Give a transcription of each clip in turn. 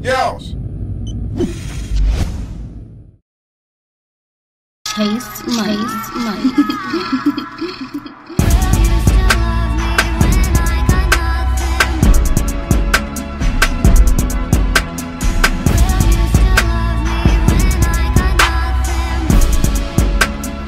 Yeousch! Taste money.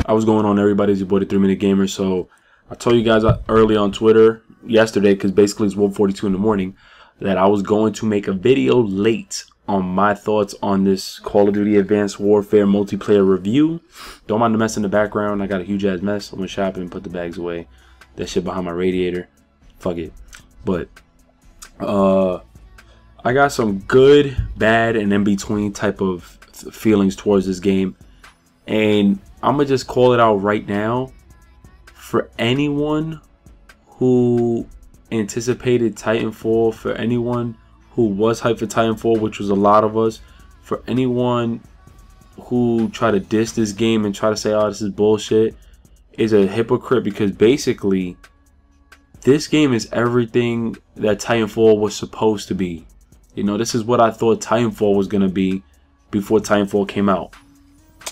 What's going on, everybody? It's your boy the 3-Minute Gamer. So I told you guys early on Twitter yesterday, because basically it's 1:42 in the morning, that I was going to make a video late on my thoughts on this Call of Duty Advanced Warfare multiplayer review. Don't mind the mess in the background. I got a huge ass mess. I went shopping, put the bags away. That shit behind my radiator. Fuck it. But I got some good, bad, and in between type of feelings towards this game, and I'm gonna just call it out right now. For anyone who anticipated Titanfall, for anyone who was hyped for Titanfall, which was a lot of us, for anyone who tried to diss this game and try to say, oh, this is bullshit, is a hypocrite, because basically this game is everything that Titanfall was supposed to be. You know, this is what I thought Titanfall was gonna be before Titanfall came out.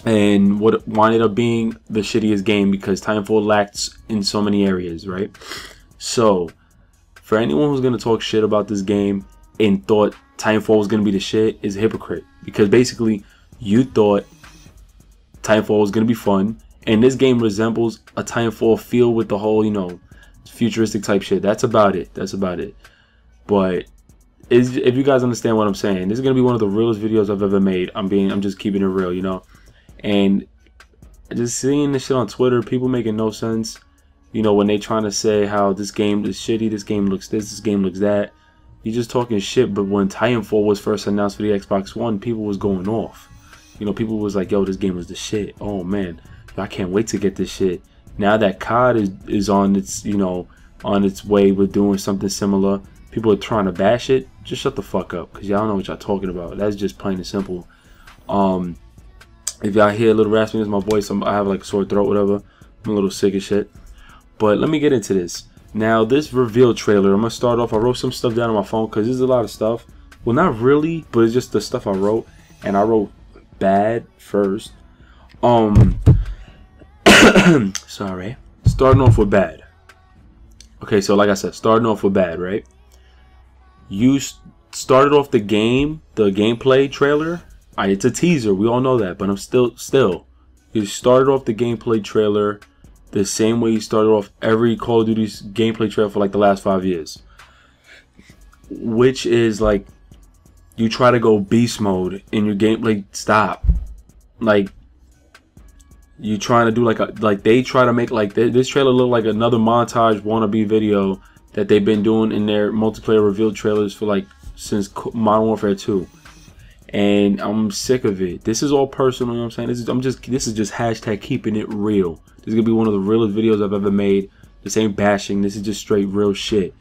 And what wound up being the shittiest game, because Titanfall lacked in so many areas, right? So for anyone who's going to talk shit about this game and thought Titanfall was going to be the shit is a hypocrite, because basically you thought Titanfall was going to be fun, and this game resembles a Titanfall feel with the whole, you know, futuristic type shit. That's about it. That's about it. But if you guys understand what I'm saying, this is going to be one of the realest videos I've ever made. I'm just keeping it real, you know. And just seeing this shit on Twitter, people making no sense, you know, when they trying to say how this game is shitty, this game looks this game looks that. You're just talking shit. But when Titanfall was first announced for the Xbox One, people was going off. You know, people was like, yo, this game was the shit. Oh man, I can't wait to get this shit. Now that COD is on its, you know, on its way with doing something similar, people are trying to bash it. Just shut the fuck up, because y'all know what y'all talking about. That's just plain and simple. If y'all hear a little raspiness in my voice, I have like a sore throat, whatever. I'm a little sick as shit. But let me get into this. Now, this reveal trailer, I'm going to start off. I wrote some stuff down on my phone, because there's a lot of stuff. Well, not really, but it's just the stuff I wrote. And I wrote bad first. Sorry. Starting off with bad. Okay, so like I said, starting off with bad, right? You started off the gameplay trailer. It's a teaser, we all know that, but I'm still. You started off the gameplay trailer the same way you started off every Call of Duty's gameplay trailer for like the last 5 years, which is like you try to go beast mode in your gameplay. Stop. Like you trying to do like they try to make like this trailer look like another montage wannabe video that they've been doing in their multiplayer reveal trailers for like since Modern Warfare 2. And I'm sick of it. This is all personal, you know what I'm saying? This is just hashtag keeping it real. This is gonna be one of the realest videos I've ever made. This ain't bashing, this is just straight real shit.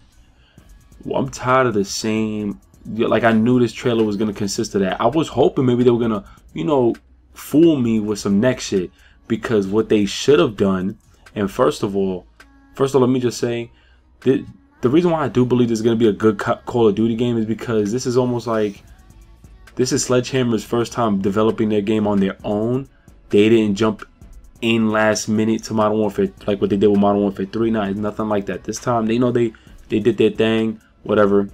Well, I'm tired of the same, like I knew this trailer was gonna consist of that. I was hoping maybe they were gonna, you know, fool me with some next shit, because what they should have done, and first of all, let me just say, the reason why I do believe this is gonna be a good Call of Duty game is because this is almost like, this is Sledgehammer's first time developing their game on their own. They didn't jump in last minute to Modern Warfare like what they did with Modern Warfare 3. Nah, it's nothing like that. This time, they know they did their thing, whatever.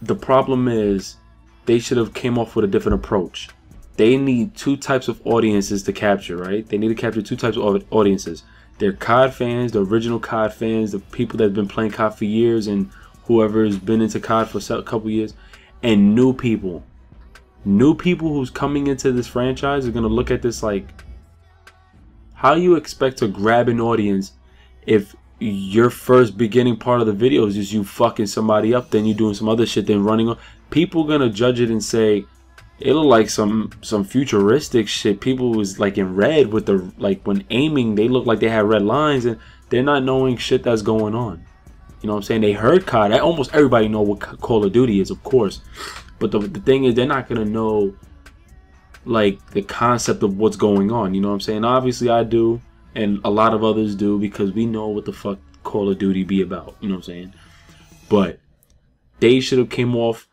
The problem is, they should have came off with a different approach. They need two types of audiences to capture, right? They need to capture two types of audiences. They're COD fans, the original COD fans, the people that have been playing COD for years, and whoever has been into COD for a couple years. And new people who's coming into this franchise are gonna look at this like, how do you expect to grab an audience if your first beginning part of the video is just you fucking somebody up, then you doing some other shit, then running on? People gonna judge it and say it looked like some futuristic shit. People was like in red with the, like when aiming they look like they had red lines, and they're not knowing shit that's going on. You know what I'm saying? They heard COD. Almost everybody know what Call of Duty is, of course. But the thing is, they're not going to know, like, the concept of what's going on. You know what I'm saying? Obviously, I do. and a lot of others do, because we know what the fuck Call of Duty be about. You know what I'm saying? But they should have came off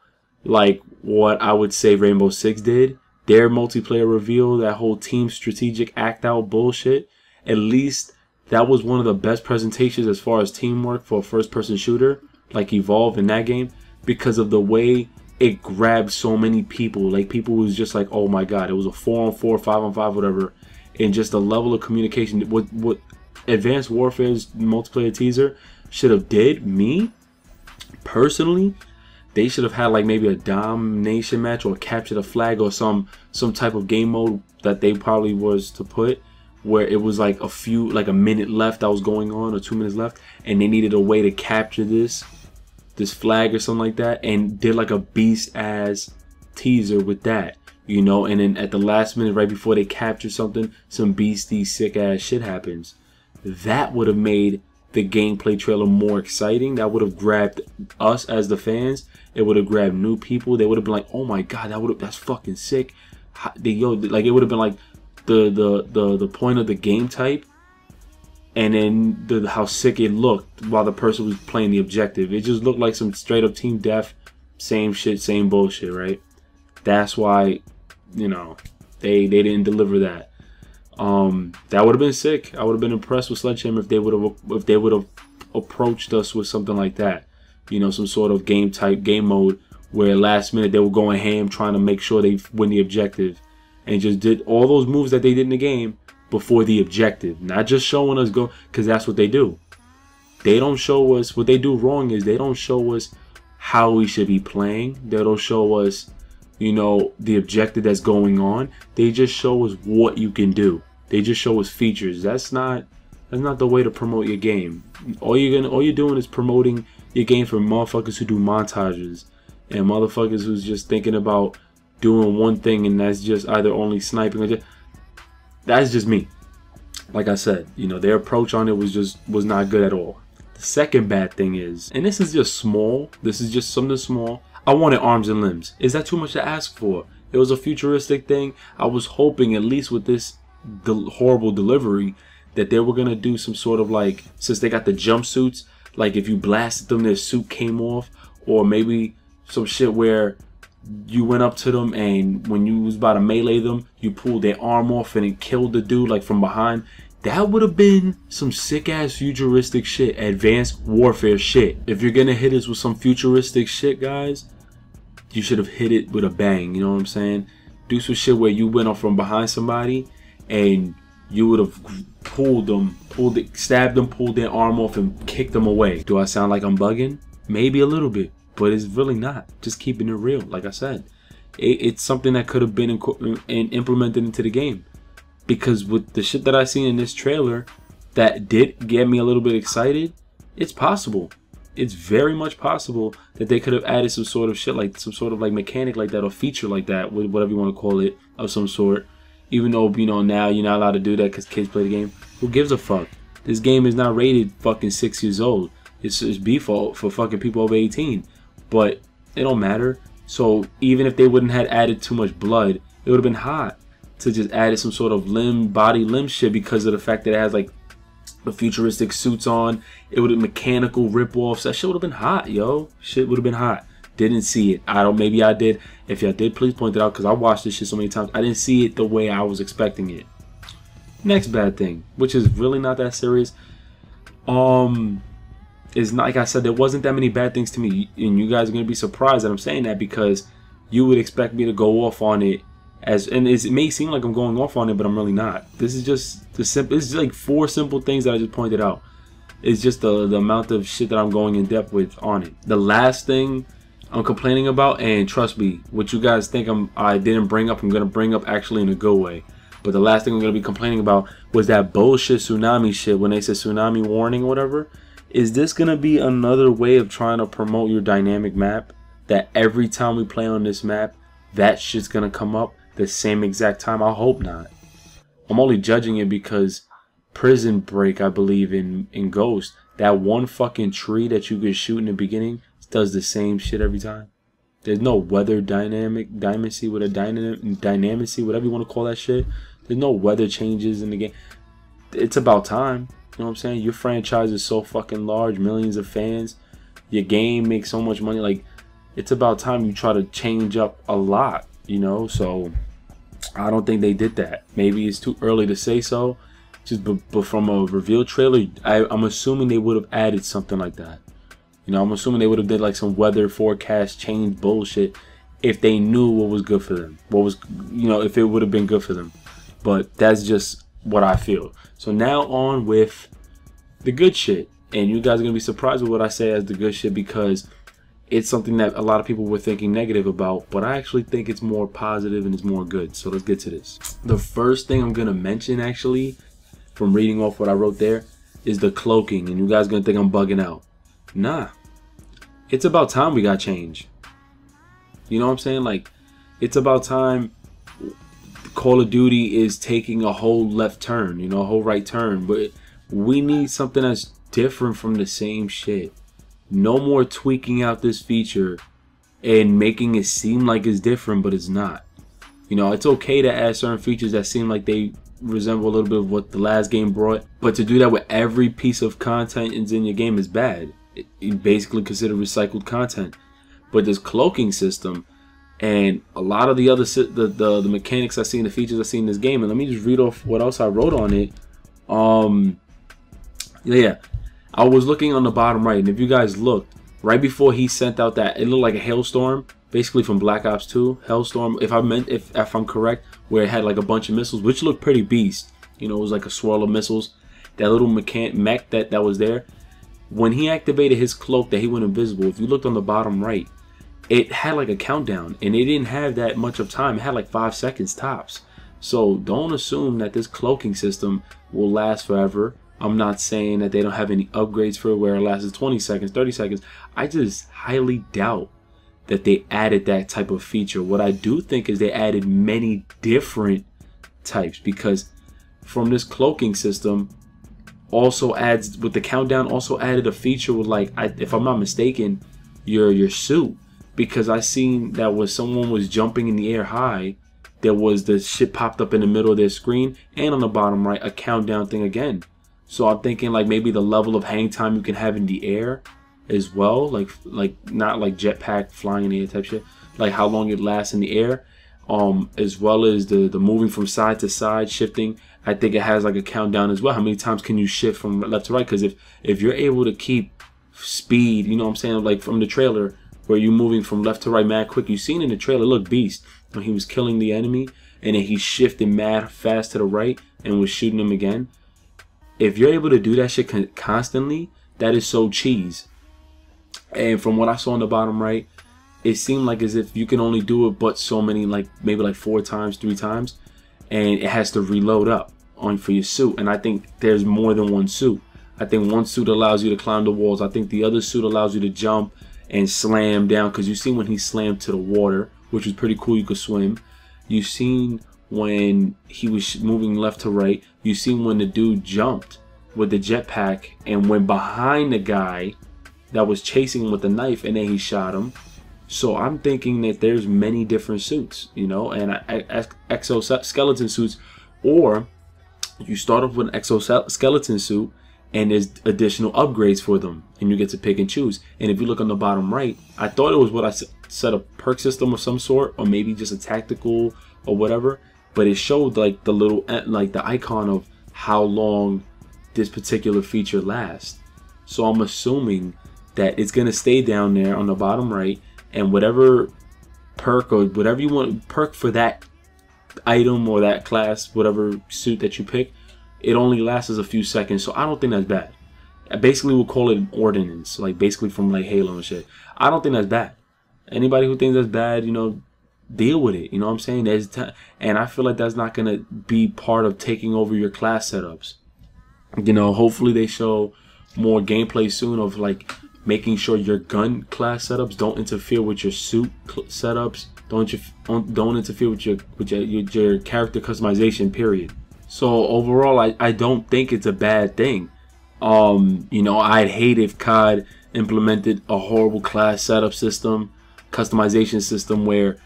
like what I would say Rainbow Six did. Their multiplayer reveal, that whole team strategic act out bullshit. At least that was one of the best presentations as far as teamwork for a first-person shooter like Evolve in that game, because of the way it grabbed so many people. Like, people was just like, oh my god, it was a 4-on-4, 5-on-5, whatever, and just the level of communication. What Advanced Warfare's multiplayer teaser should have did, me personally, they should have had like maybe a domination match or capture the flag or some type of game mode that they probably was to put, where it was like a minute left that was going on, or 2 minutes left, and they needed a way to capture this flag or something like that, and did like a beast ass teaser with that, you know. And then at the last minute, right before they capture something, some beastie sick ass shit happens. That would have made the gameplay trailer more exciting. That would have grabbed us as the fans. It would have grabbed new people. They would have been like, oh my god, that's fucking sick. Like, it would have been like the point of the game type, and then how sick it looked while the person was playing the objective. It just looked like some straight up team death, same shit, same bullshit, right? That's why, you know, they didn't deliver that. That would have been sick. I would have been impressed with Sledgehammer if they would have approached us with something like that. You know, some sort of game mode where last minute they were going ham trying to make sure they win the objective, and just did all those moves that they did in the game before the objective. Not just showing us go, because that's what they do. They don't show us. What they do wrong is they don't show us how we should be playing. They don't show us, you know, the objective that's going on. They just show us what you can do. They just show us features. That's not the way to promote your game. All you're doing is promoting your game for motherfuckers who do montages, and motherfuckers who's just thinking about doing one thing, and that's just either only sniping or just, that's just me. Like I said, you know, their approach on it was not good at all. The second bad thing is, and this is just small, this is just something small, I wanted arms and limbs. Is that too much to ask for? It was a futuristic thing. I was hoping, at least with this horrible delivery, that they were gonna do some sort of, like, since they got the jumpsuits, like if you blasted them, their suit came off, or maybe some shit where you went up to them and when you was about to melee them, you pulled their arm off and it killed the dude like from behind. That would have been some sick ass futuristic shit, Advanced Warfare shit. If you're gonna hit us with some futuristic shit, guys, you should have hit it with a bang. You know what I'm saying? Do some shit where you went up from behind somebody and you would have stabbed them, pulled their arm off, and kicked them away. Do I sound like I'm bugging? Maybe a little bit, but it's really not. Just keeping it real. Like I said, it's something that could have been implemented into the game, because with the shit that I seen in this trailer, that did get me a little bit excited. It's possible. It's very much possible that they could have added some sort of shit, like some sort of like mechanic like that, or feature like that, whatever you want to call it, of some sort. Even though, you know, now you're not allowed to do that because kids play the game. Who gives a fuck? This game is not rated fucking 6 years old. It's default for fucking people over 18. But it don't matter. So even if they wouldn't have added too much blood, it would have been hot to just add some sort of body limb shit, because of the fact that it has like the futuristic suits on. It would have mechanical rip-offs. That shit would have been hot, yo. Shit would have been hot. Didn't see it. Maybe I did. If y'all did, please point it out, because I watched this shit so many times. I didn't see it the way I was expecting it. Next bad thing, which is really not that serious, is not, like I said, there wasn't that many bad things to me, and you guys are gonna be surprised that I'm saying that, because you would expect me to go off on it and it may seem like I'm going off on it, but I'm really not. This is just the simple. This is like 4 simple things that I just pointed out. It's just the amount of shit that I'm going in depth with on it. The last thing I'm complaining about, and trust me, what you guys think I didn't bring up, I'm gonna bring up actually in a good way. But the last thing I'm gonna be complaining about was that bullshit tsunami shit, when they said tsunami warning or whatever. Is this gonna be another way of trying to promote your dynamic map? That every time we play on this map, that shit's gonna come up the same exact time? I hope not. I'm only judging it because Prison Break, I believe in Ghost, that one fucking tree that you could shoot in the beginning does the same shit every time. There's no weather dynamacy, whatever you want to call that shit. There's no weather changes in the game. it's about time. You know what I'm saying? Your franchise is so fucking large, millions of fans. Your game makes so much money. Like, it's about time you try to change up a lot, you know? So I don't think they did that. Maybe it's too early to say so. But from a reveal trailer, I'm assuming they would have added something like that. You know, I'm assuming they would have did like some weather forecast change bullshit if they knew what was good for them. What was, you know, if it would have been good for them. But that's just what I feel. So now on with the good shit. And you guys are going to be surprised with what I say as the good shit, because it's something that a lot of people were thinking negative about, but I actually think it's more positive and it's more good. So let's get to this. The first thing I'm going to mention, actually, from reading off what I wrote there, is the cloaking. And you guys are going to think I'm bugging out. Nah. It's about time we got change. You know what I'm saying? Like, it's about time Call of Duty is taking a whole left turn, you know, a whole right turn. But we need something that's different from the same shit. No more tweaking out this feature and making it seem like it's different, but it's not. You know, it's okay to add certain features that seem like they resemble a little bit of what the last game brought, but to do that with every piece of content in your game is bad. It basically considered recycled content. But this cloaking system and a lot of the other the mechanics I see in the features I see in this game, and let me just read off what else I wrote on it. Yeah, I was looking on the bottom right, and if you guys looked, right before he sent out that, it looked like a hailstorm, basically from Black Ops 2, Hailstorm, if I'm correct, where it had like a bunch of missiles, which looked pretty beast. You know, it was like a swirl of missiles. That little mech that was there. When he activated his cloak that he went invisible, if you looked on the bottom right, it had like a countdown, and it didn't have that much of time. It had like 5 seconds tops. So don't assume that this cloaking system will last forever. I'm not saying that they don't have any upgrades for it where it lasts 20 seconds, 30 seconds. I just highly doubt that they added that type of feature. What I do think is they added many different types, because from this cloaking system also adds, with the countdown, also added a feature with, like, if I'm not mistaken, your suit. Because I seen that when someone was jumping in the air high, there was the shit popped up in the middle of their screen, and on the bottom right, a countdown thing again. So I'm thinking like maybe the level of hang time you can have in the air as well, like not like jetpack flying in the air type shit, like how long it lasts in the air, as well as the moving from side to side, shifting. I think it has like a countdown as well. How many times can you shift from left to right? Because if you're able to keep speed, you know what I'm saying, like from the trailer where you're moving from left to right mad quick, you seen in the trailer, look beast when he was killing the enemy and then he shifted mad fast to the right and was shooting him again. If you're able to do that shit constantly, that is so cheese. And from what I saw on the bottom right, it seemed like as if you can only do it but so many, like maybe like 4 times, 3 times, and it has to reload up on for your suit. And I think there's more than one suit. I think one suit allows you to climb the walls. I think the other suit allows you to jump and slam down, because you seen when he slammed to the water, which was pretty cool, you could swim. You seen when he was moving left to right. You seen when the dude jumped with the jetpack and went behind the guy that was chasing him with the knife, and then he shot him. So I'm thinking that there's many different suits, you know, and exoskeleton suits, or you start off with an exoskeleton suit and there's additional upgrades for them, and you get to pick and choose. And if you look on the bottom right, I thought it was what I said, a perk system of some sort, or maybe just a tactical or whatever, but it showed like the little, like the icon of how long this particular feature lasts. So I'm assuming that it's gonna stay down there on the bottom right, and whatever perk or whatever you want perk for that item or that class, whatever suit that you pick, it only lasts a few seconds. So I don't think that's bad. Basically, we'll call it an ordinance, like basically from like Halo and shit. I don't think that's bad. Anybody who thinks that's bad, you know, deal with it. You know what I'm saying? And I feel like that's not gonna be part of taking over your class setups. You know, hopefully they show more gameplay soon of like making sure your gun class setups don't interfere with your suit setups. Don't interfere with your character customization, period. So overall, I don't think it's a bad thing. You know, I'd hate if COD implemented a horrible class setup system, customization system, where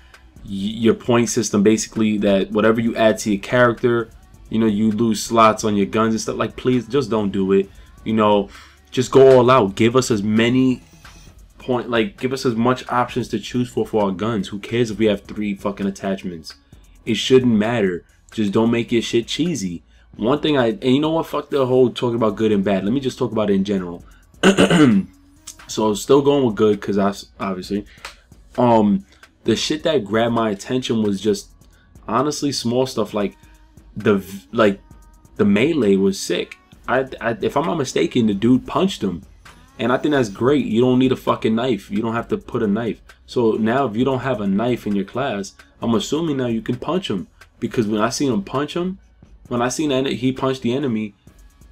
your point system, basically that whatever you add to your character you know, you lose slots on your guns and stuff. Like, please, just don't do it. You know, just go all out. Give us as many give us as much options to choose for our guns. Who cares if we have 3 fucking attachments? It shouldn't matter. Just don't make your shit cheesy. One thing and you know what? Fuck the whole talking about good and bad. Let me just talk about it in general. So still going with good, because obviously, the shit that grabbed my attention was just honestly small stuff like the melee was sick. If I'm not mistaken, the dude punched him, and I think that's great. You don't need a fucking knife. You don't have to put a knife. So now if you don't have a knife in your class, I'm assuming now you can punch him, because when I seen him punch him, when I seen that he punched the enemy,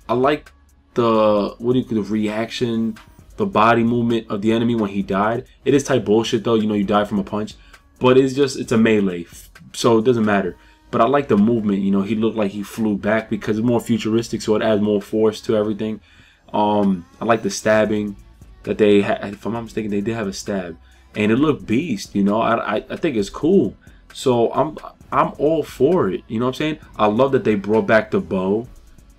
I like the reaction, the body movement of the enemy when he died. It is type bullshit though, you know, you die from a punch, but it's a melee, so it doesn't matter. But I like the movement, you know, he looked like he flew back because it's more futuristic, so it adds more force to everything. I like the stabbing that they had. If I'm not mistaken, they did have a stab, and it looked beast, you know. I think it's cool, so I'm all for it, you know what I'm saying. I love that they brought back the bow,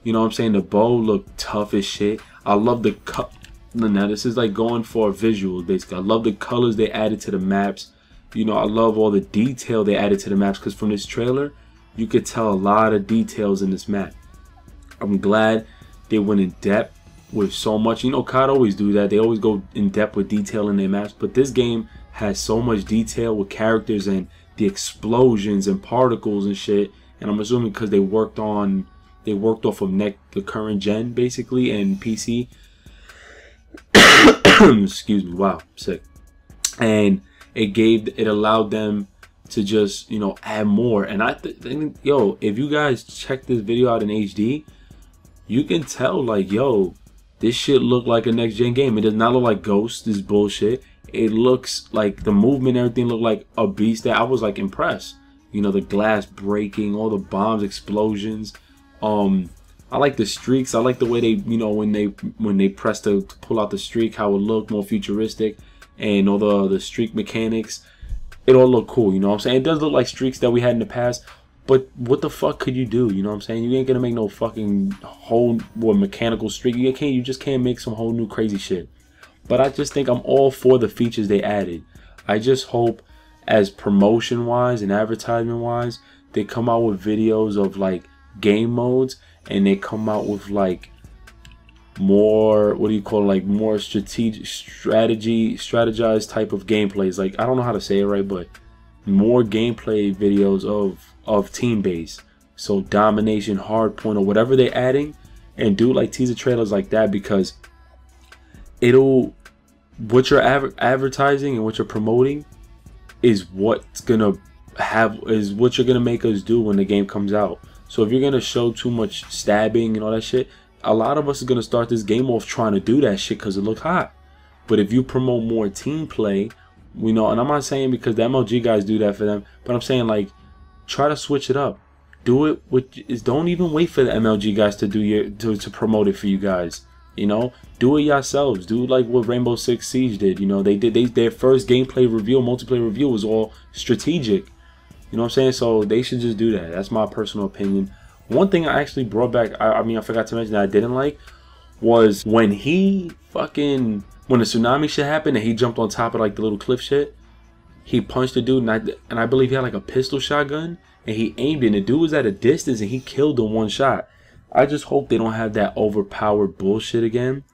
you know what I'm saying. The bow looked tough as shit. I love the cut. Now this is like going for visuals basically. I love the colors they added to the maps. You know, I love all the detail they added to the maps, because from this trailer you could tell a lot of details in this map. I'm glad they went in depth with so much. You know, COD always do that. They always go in depth with detail in their maps, but this game has so much detail with characters and the explosions and particles and shit. And I'm assuming because they worked off of the current gen basically and PC. Excuse me, wow, sick. And it allowed them to just, you know, add more. And I think, yo, if you guys check this video out in HD, you can tell, like, yo, this shit look like a next gen game. It does not look like Ghost, this bullshit. It looks like the movement, everything looked like a beast. That I was like impressed. You know, the glass breaking, all the bombs, explosions. I like the streaks. I like the way they, you know, when they press to pull out the streak, how it looked more futuristic, and all the streak mechanics. It all looked cool, you know what I'm saying. It does look like streaks that we had in the past, but what the fuck could you do? You know what I'm saying. You ain't gonna make no fucking whole mechanical streak. You just can't make some whole new crazy shit. But I just think I'm all for the features they added. I just hope, as promotion wise and advertisement wise, they come out with videos of like game modes, and they come out with like more, what do you call it, like more strategized type of gameplays. Like, I don't know how to say it right, but more gameplay videos of team base, so domination, hardpoint, or whatever they're adding, and do like teaser trailers like that, because what you're advertising and what you're promoting is what you're gonna make us do when the game comes out. So if you're gonna show too much stabbing and all that shit, a lot of us are gonna start this game off trying to do that shit because it looks hot. But if you promote more team play, you know, and I'm not saying because the MLG guys do that for them, but I'm saying, like, try to switch it up. Do it don't even wait for the MLG guys to do to promote it for you guys. You know, do it yourselves. Do like what Rainbow Six Siege did. You know, their first gameplay reveal, multiplayer reveal, was all strategic. You know what I'm saying? So they should just do that. That's my personal opinion. One thing I actually brought back, I mean, I forgot to mention that I didn't like, was when the tsunami shit happened and he jumped on top of like the little cliff shit. He punched the dude, and I believe he had like a pistol shotgun, and he aimed it, and the dude was at a distance, and he killed him one shot. I just hope they don't have that overpowered bullshit again,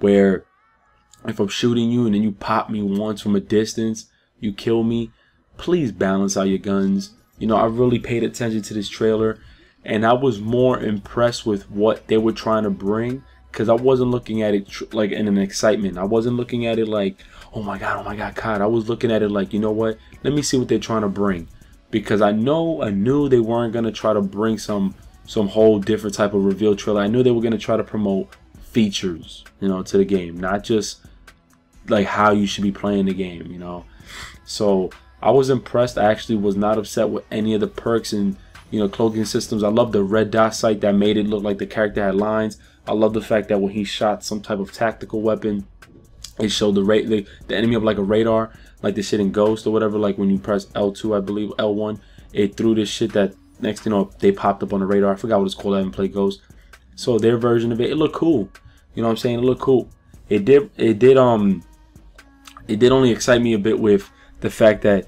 where if I'm shooting you and then you pop me once from a distance, you kill me. Please balance out your guns. You know, I really paid attention to this trailer, and I was more impressed with what they were trying to bring, because I wasn't looking at it like in an excitement. I wasn't looking at it like, oh my god, COD. I was looking at it like, you know what? Let me see what they're trying to bring, because I knew they weren't gonna try to bring some whole different type of reveal trailer. I knew they were gonna try to promote features, you know, to the game, not just like how you should be playing the game, you know. So I was impressed. I actually was not upset with any of the perks and, you know, cloaking systems. I love the red dot sight that made it look like the character had lines. I love the fact that when he shot some type of tactical weapon, it showed the enemy up like a radar, like the shit in Ghost or whatever. Like when you press L2, I believe L1, it threw this shit that next thing you know, they popped up on the radar. I forgot what it's called. I haven't played Ghost. So their version of it looked cool. You know what I'm saying? It looked cool. It did only excite me a bit with the fact that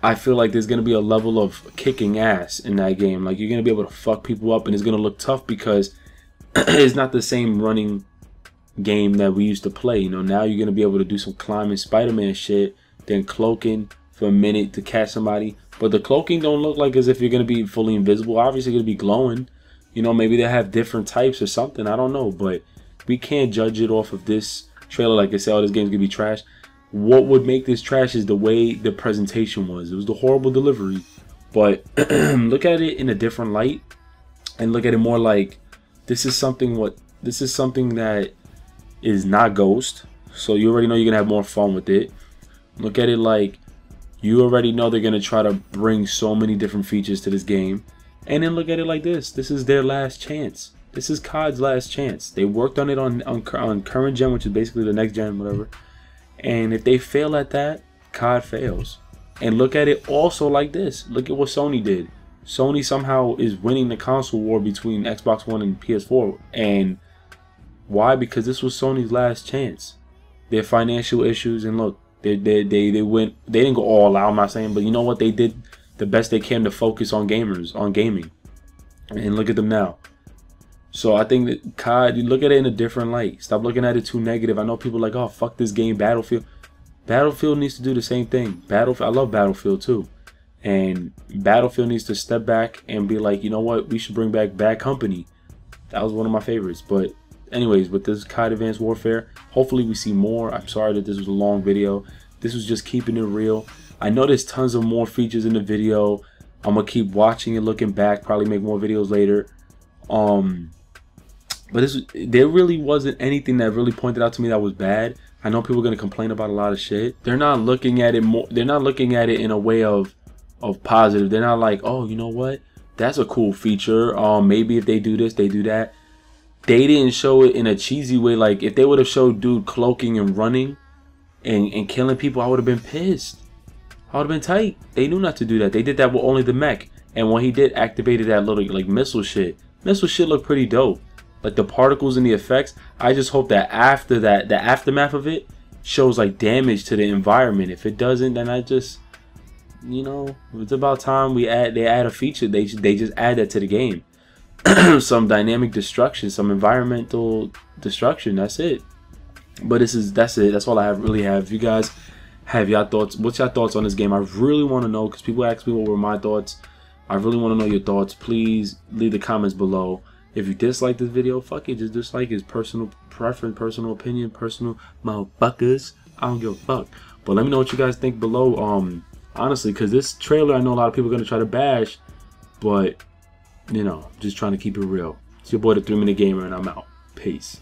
I feel like there's gonna be a level of kicking ass in that game. Like, you're gonna be able to fuck people up, and it's gonna look tough because it's not the same running game that we used to play. You know, now you're gonna be able to do some climbing Spider-Man shit, then cloaking for a minute to catch somebody. But the cloaking don't look like as if you're gonna be fully invisible. Obviously, you're gonna be glowing. You know, maybe they have different types or something. I don't know, but we can't judge it off of this trailer. Like I said, oh, this game's gonna be trash. What would make this trash is the way the presentation was. It was the horrible delivery. But look at it in a different light, and look at it more like this is something that is not Ghost. So you already know you're gonna have more fun with it. Look at it like you already know they're gonna try to bring so many different features to this game. And then look at it like this. This is their last chance. This is COD's last chance. They worked on it on current gen, which is basically the next gen, whatever. And if they fail at that, COD fails. And look at it also like this. Look at what Sony did. Sony somehow is winning the console war between Xbox One and PS4. And why? Because this was Sony's last chance. Their financial issues, and look, they went. They didn't go all out, I'm not saying, but you know what? They did the best they can to focus on gamers, on gaming. And look at them now. So I think that COD, you look at it in a different light. Stop looking at it too negative. I know people are like, oh, fuck this game, Battlefield. Battlefield needs to do the same thing. I love Battlefield too. And Battlefield needs to step back and be like, you know what? We should bring back Bad Company. That was one of my favorites. But anyways, with this COD Advanced Warfare, hopefully we see more. I'm sorry that this was a long video. This was just keeping it real. I know there's tons of more features in the video. I'm going to keep watching and looking back. Probably make more videos later. But there really wasn't anything that really pointed out to me that was bad. I know people are gonna complain about a lot of shit. They're not looking at it more. They're not looking at it in a way of positive. They're not like, oh, you know what? That's a cool feature. Maybe if they do this, they do that. They didn't show it in a cheesy way. Like if they would have showed dude cloaking and running and killing people, I would have been pissed. I would have been tight. They knew not to do that. They did that with only the mech. And when he did activated that little like missile shit looked pretty dope. Like the particles and the effects, I just hope that after that, the aftermath of it shows like damage to the environment. If it doesn't, then I just, you know, it's about time they add a feature. They just add that to the game. Some dynamic destruction, some environmental destruction. That's it. But that's it. That's all I really have. If you guys have your thoughts, what's your thoughts on this game? I really want to know, because people ask me what were my thoughts. I really want to know your thoughts. Please leave the comments below. If you dislike this video, fuck it, just dislike it. Personal preference, personal opinion, personal motherfuckers. I don't give a fuck. But let me know what you guys think below. Honestly, because this trailer, I know a lot of people are going to try to bash. But, you know, just trying to keep it real. It's your boy, the 3 Minute Gamer, and I'm out. Peace.